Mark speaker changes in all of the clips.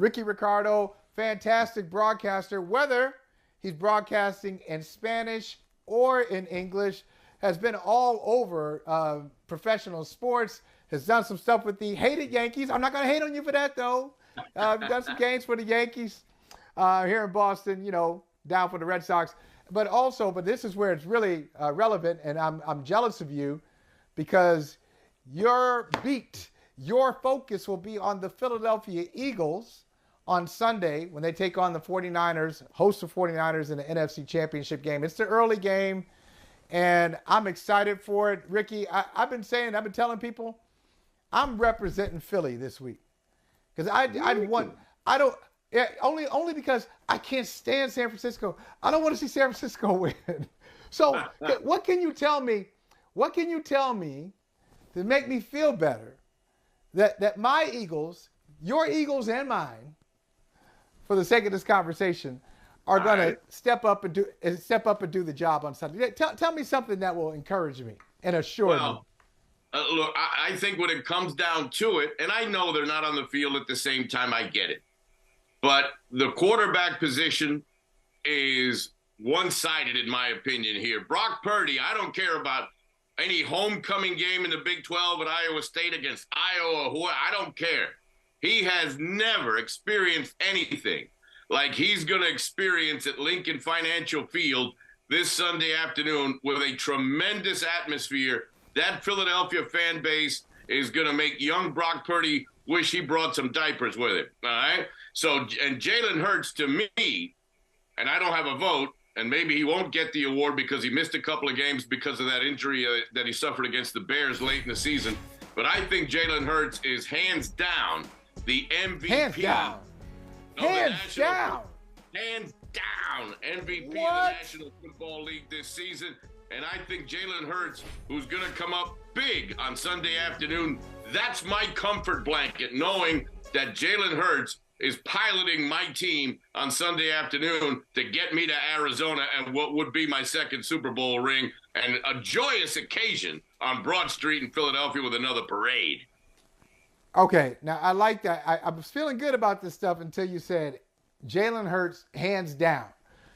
Speaker 1: Rickie Ricardo, fantastic broadcaster, whether he's broadcasting in Spanish or in English, has been all over professional sports, has done some stuff with the hated Yankees. I'm not going to hate on you for that, though. You've done some games for the Yankees here in Boston, down for the Red Sox. But this is where it's really relevant, and I'm jealous of you because your focus will be on the Philadelphia Eagles on Sunday when they take on the 49ers, host the 49ers in the NFC Championship game. It's the early game, and I'm excited for it. Ricky, I've been telling people, I'm representing Philly this week because only because I can't stand San Francisco. I don't want to see San Francisco win. So what can you tell me? What can you tell me to make me feel better that my Eagles, your Eagles and mine, for the sake of this conversation, are going to step up and do the job on Sunday? Tell me something that will encourage me and assure me.
Speaker 2: Look, I think when it comes down to it, and I know they're not on the field at the same time, I get it. But the quarterback position is one-sided, in my opinion, here. Brock Purdy, I don't care about any homecoming game in the Big 12 at Iowa State against Iowa. I don't care. He has never experienced anything like he's going to experience at Lincoln Financial Field this Sunday afternoon with a tremendous atmosphere. That Philadelphia fan base is going to make young Brock Purdy wish he brought some diapers with him. All right? So, and Jalen Hurts, to me, and I don't have a vote, and maybe he won't get the award because he missed a couple of games because of that injury that he suffered against the Bears late in the season. But I think Jalen Hurts is hands down the MVP.
Speaker 1: Hands down.
Speaker 2: Hands down MVP of the National Football League this season. And I think Jalen Hurts, who's going to come up big on Sunday afternoon, that's my comfort blanket, knowing that Jalen Hurts is piloting my team on Sunday afternoon to get me to Arizona and what would be my second Super Bowl ring and a joyous occasion on Broad Street in Philadelphia with another parade.
Speaker 1: Okay, now I like that. I was feeling good about this stuff until you said Jalen Hurts hands down.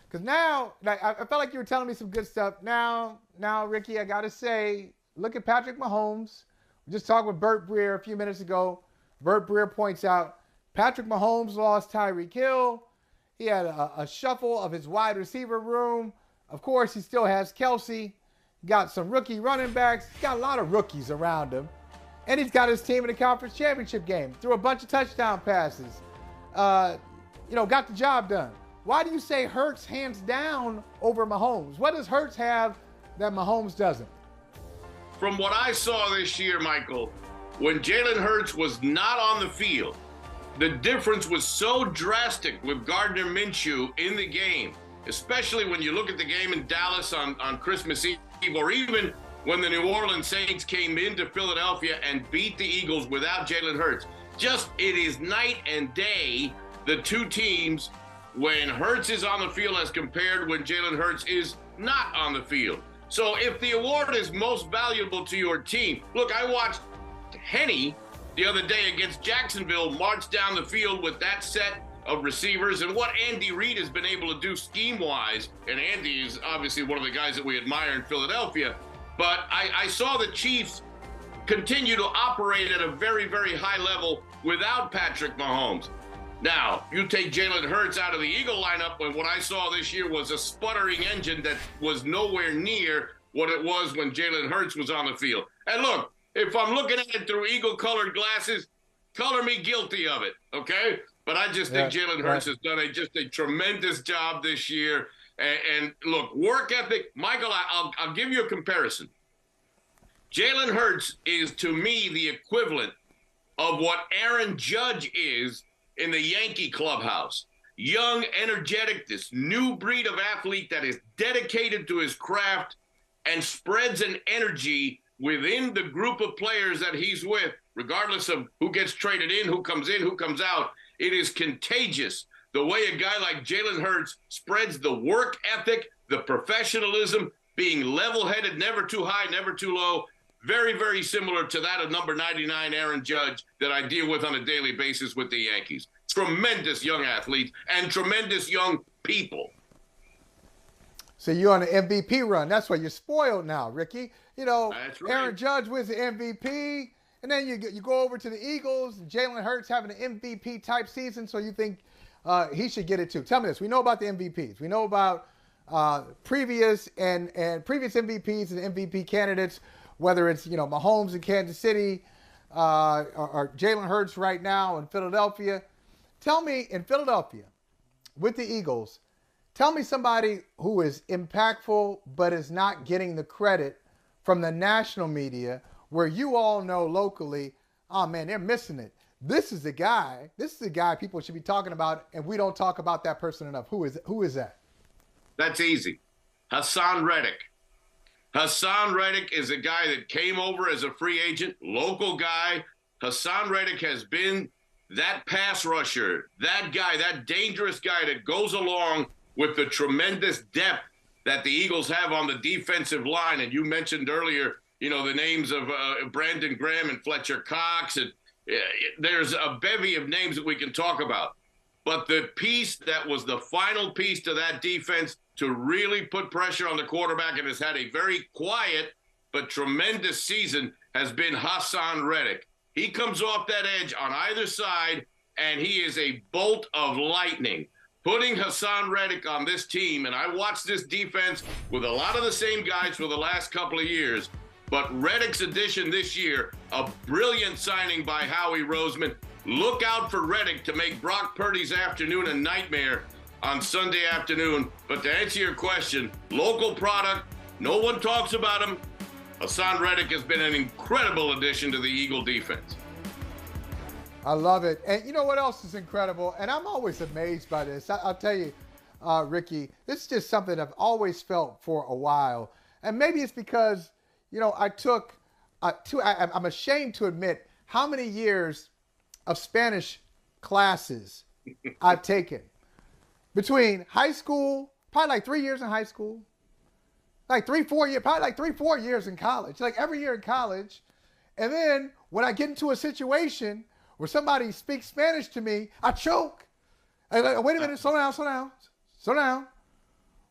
Speaker 1: Because now, I felt like you were telling me some good stuff. Now, Ricky, I got to say, look at Patrick Mahomes. We just talked with Bert Breer a few minutes ago. Bert Breer points out Patrick Mahomes lost Tyreek Hill. He had a shuffle of his wide receiver room. Of course, he still has Kelsey. Got some rookie running backs. He's got a lot of rookies around him. And he's got his team in the conference championship game. Threw a bunch of touchdown passes. Got the job done. Why do you say Hurts hands down over Mahomes? What does Hurts have that Mahomes doesn't?
Speaker 2: From what I saw this year, Michael, when Jalen Hurts was not on the field, the difference was so drastic with Gardner Minshew in the game, especially when you look at the game in Dallas on Christmas Eve, or even when the New Orleans Saints came into Philadelphia and beat the Eagles without Jalen Hurts. It is night and day, the two teams, when Hurts is on the field as compared when Jalen Hurts is not on the field. So if the award is most valuable to your team, look, I watched Henny the other day against Jacksonville march down the field with that set of receivers and what Andy Reid has been able to do scheme-wise, and Andy is obviously one of the guys that we admire in Philadelphia, but I saw the Chiefs continue to operate at a very, very high level without Patrick Mahomes. Now, you take Jalen Hurts out of the Eagle lineup, and what I saw this year was a sputtering engine that was nowhere near what it was when Jalen Hurts was on the field. And look, if I'm looking at it through Eagle-colored glasses, color me guilty of it, okay? But I just think Jalen Hurts has done just a tremendous job this year. And look, work ethic, Michael, I'll give you a comparison. Jalen Hurts is, to me, the equivalent of what Aaron Judge is in the Yankee clubhouse. Young, energetic, this new breed of athlete that is dedicated to his craft and spreads an energy within the group of players that he's with, regardless of who gets traded in, who comes out. It is contagious the way a guy like Jalen Hurts spreads the work ethic, the professionalism, being level-headed, never too high, never too low. Very, very similar to that of number 99, Aaron Judge, that I deal with on a daily basis with the Yankees. tremendous young athletes and tremendous young people.
Speaker 1: So you're on an MVP run. That's why you're spoiled now, Ricky. You know,
Speaker 2: That's right.
Speaker 1: Aaron Judge wins the MVP, and then you go over to the Eagles. Jalen Hurts having an MVP type season, so you think he should get it too. Tell me this: we know about the MVPs. We know about previous MVPs and MVP candidates, whether it's Mahomes in Kansas City or Jalen Hurts right now in Philadelphia. Tell me, in Philadelphia with the Eagles, tell me somebody who is impactful but is not getting the credit from the national media, where you all know locally, oh man, they're missing it. This is the guy people should be talking about, and we don't talk about that person enough. Who is that?
Speaker 2: That's easy. Hassan Reddick. Hassan Reddick is a guy that came over as a free agent, local guy. Hassan Reddick has been that pass rusher, that guy, that dangerous guy that goes along with the tremendous depth that the Eagles have on the defensive line. And you mentioned earlier, the names of Brandon Graham and Fletcher Cox. And there's a bevy of names that we can talk about. But the piece that was the final piece to that defense to really put pressure on the quarterback and has had a very quiet but tremendous season has been Hassan Reddick. He comes off that edge on either side, and he is a bolt of lightning. Putting Hassan Reddick on this team, and I watched this defense with a lot of the same guys for the last couple of years, but Reddick's addition this year, a brilliant signing by Howie Roseman. Look out for Reddick to make Brock Purdy's afternoon a nightmare on Sunday afternoon. But to answer your question, local product, no one talks about him. Hassan Reddick has been an incredible addition to the Eagle defense.
Speaker 1: I love it. And you know what else is incredible? And I'm always amazed by this. I'll tell you, Ricky, this is just something I've always felt for a while. And maybe it's because, I'm ashamed to admit how many years of Spanish classes I've taken. Between high school, probably like 3 years in high school, like 3-4 years, probably like 3-4 years in college, like every year in college. And then when I get into a situation where somebody speaks Spanish to me, I choke. I like, wait a minute, slow down.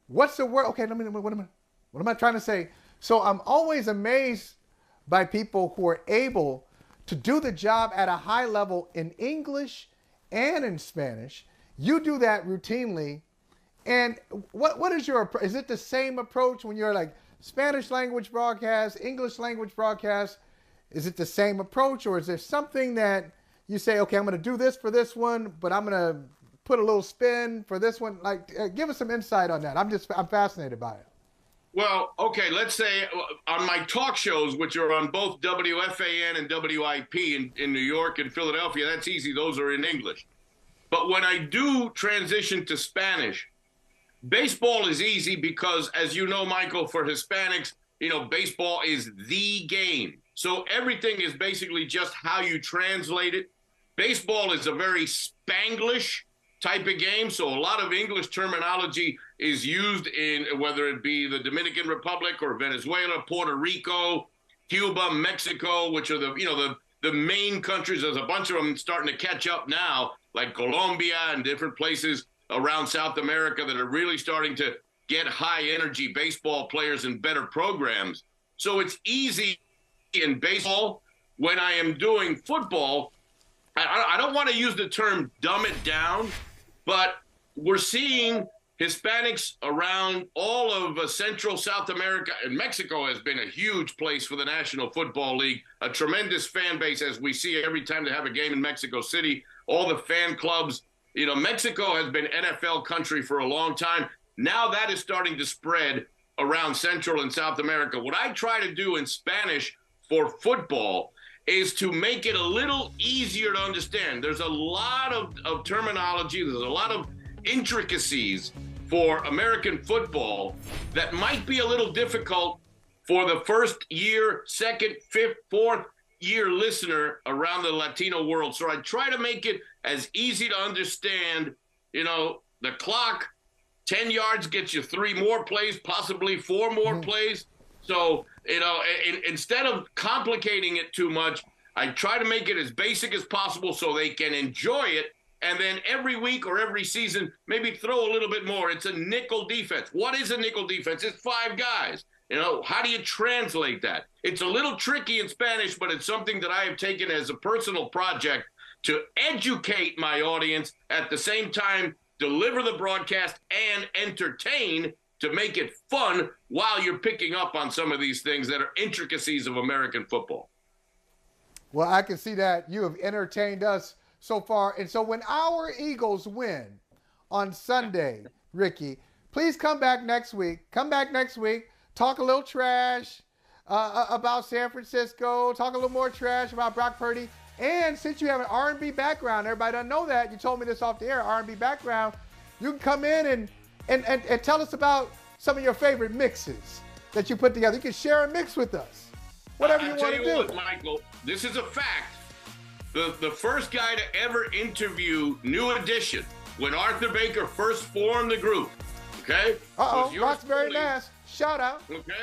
Speaker 1: What's the word? Okay, what am I trying to say? So I'm always amazed by people who are able to do the job at a high level in English and in Spanish. You do that routinely. And what is your, is it the same approach when you're like Spanish language broadcast, English language broadcast? Is it the same approach, or is there something that you say, okay, I'm going to do this for this one, but I'm going to put a little spin for this one? Like, give us some insight on that. I'm fascinated by it.
Speaker 2: Well, okay, let's say on my talk shows, which are on both WFAN and WIP in New York and Philadelphia, that's easy. Those are in English. But when I do transition to Spanish, baseball is easy because, as you know, Michael, for Hispanics, baseball is the game. So everything is basically just how you translate it. Baseball is a very Spanglish type of game, so a lot of English terminology is used in whether it be the Dominican Republic or Venezuela, Puerto Rico, Cuba, Mexico, which are the main countries. There's a bunch of them starting to catch up now, like Colombia and different places around South America that are really starting to get high energy baseball players and better programs. So it's easy in baseball. When I am doing football, I don't want to use the term dumb it down, but we're seeing Hispanics around all of Central South America, and Mexico has been a huge place for the National Football League, a tremendous fan base, as we see every time they have a game in Mexico City, all the fan clubs. Mexico has been NFL country for a long time. Now that is starting to spread around Central and South America. What I try to do in Spanish for football is to make it a little easier to understand. There's a lot of terminology. There's a lot of intricacies for American football that might be a little difficult for the first year, second, fifth, fourth year listener around the Latino world. So I try to make it as easy to understand. The clock, 10 yards gets you 3 more plays, possibly 4 more plays. So, instead of complicating it too much, I try to make it as basic as possible so they can enjoy it and then every week or every season, maybe throw a little bit more. It's a nickel defense. What is a nickel defense? It's 5 guys. You know, how do you translate that? It's a little tricky in Spanish, but it's something that I have taken as a personal project to educate my audience, at the same time deliver the broadcast and entertain, to make it fun while you're picking up on some of these things that are intricacies of American football.
Speaker 1: Well, I can see that you have entertained us so far. And so when our Eagles win on Sunday, Rickie, please come back next week. Come back next week, talk a little trash about San Francisco, talk a little more trash about Brock Purdy. And since you have an R&B background, everybody doesn't know that. You told me this off the air, R&B background. You can come in and tell us about some of your favorite mixes that you put together. You can share a mix with us. Whatever you want to do.
Speaker 2: What, Michael, this is a fact. The first guy to ever interview New Edition, when Arthur Baker first formed the group, okay?
Speaker 1: Roxbury Nass, shout out.
Speaker 2: Okay.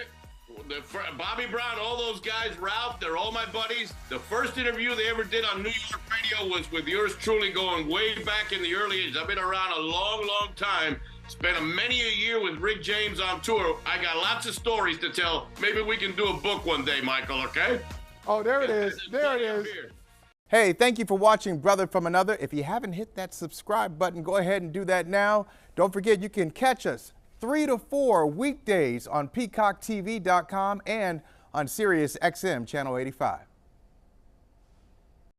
Speaker 2: Bobby Brown, all those guys, Ralph, they're all my buddies. The first interview they ever did on New York radio was with yours truly, going way back in the early 80s. I've been around a long, long time. Spent many a year with Rick James on tour. I got lots of stories to tell. Maybe we can do a book one day, Michael, okay?
Speaker 1: Oh, there it is. There it is.
Speaker 3: Hey, thank you for watching Brother from Another. If you haven't hit that subscribe button, go ahead and do that now. Don't forget, you can catch us 3 to 4 weekdays on PeacockTV.com and on Sirius XM Channel 85.